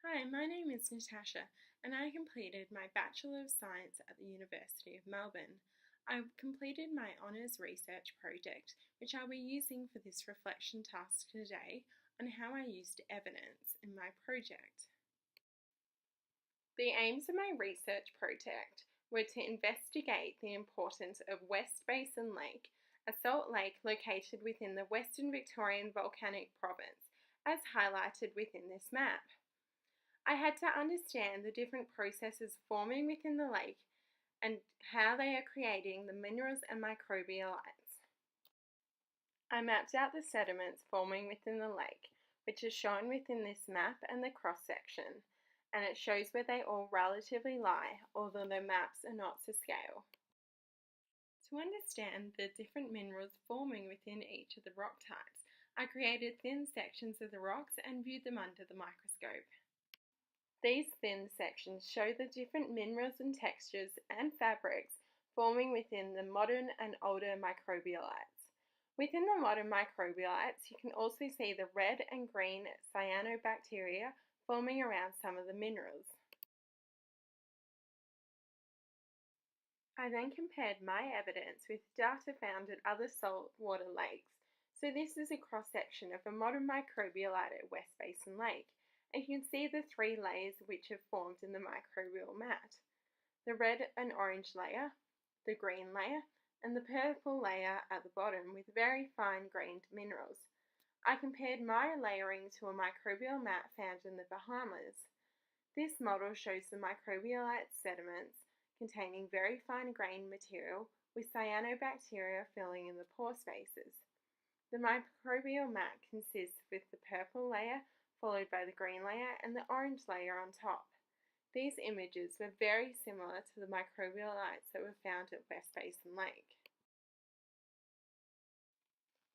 Hi, my name is Natasha and I completed my Bachelor of Science at the University of Melbourne. I completed my honours research project which I'll be using for this reflection task today on how I used evidence in my project. The aims of my research project were to investigate the importance of West Basin Lake, a salt lake located within the Western Victorian Volcanic Province, as highlighted within this map. I had to understand the different processes forming within the lake and how they are creating the minerals and microbialites. I mapped out the sediments forming within the lake, which is shown within this map and the cross-section, and it shows where they all relatively lie, although the maps are not to scale. To understand the different minerals forming within each of the rock types, I created thin sections of the rocks and viewed them under the microscope. These thin sections show the different minerals and textures and fabrics forming within the modern and older microbialites. Within the modern microbialites, you can also see the red and green cyanobacteria forming around some of the minerals. I then compared my evidence with data found at other saltwater lakes. So this is a cross-section of a modern microbialite at West Basin Lake, and you can see the three layers which have formed in the microbial mat. The red and orange layer, the green layer, and the purple layer at the bottom with very fine grained minerals. I compared my layering to a microbial mat found in the Bahamas. This model shows the microbialite sediments containing very fine grained material with cyanobacteria filling in the pore spaces. The microbial mat consists with the purple layer followed by the green layer and the orange layer on top. These images were very similar to the microbialites that were found at West Basin Lake.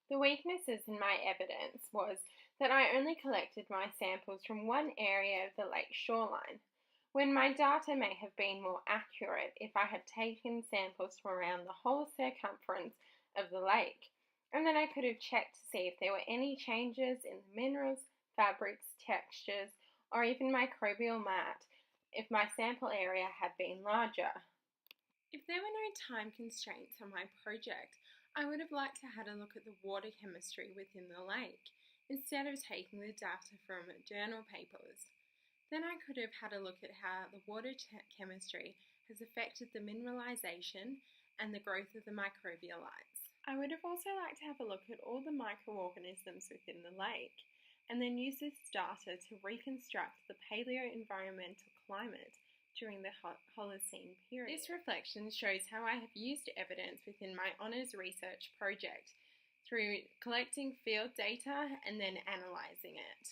The weaknesses in my evidence was that I only collected my samples from one area of the lake shoreline, when my data may have been more accurate if I had taken samples from around the whole circumference of the lake, and then I could have checked to see if there were any changes in the minerals, fabrics, textures, or even microbial mat if my sample area had been larger. If there were no time constraints on my project, I would have liked to have a look at the water chemistry within the lake, instead of taking the data from journal papers. Then I could have had a look at how the water chemistry has affected the mineralization and the growth of the microbialites. I would have also liked to have a look at all the microorganisms within the lake, and then use this data to reconstruct the paleo-environmental climate during the Holocene period. This reflection shows how I have used evidence within my honours research project through collecting field data and then analysing it.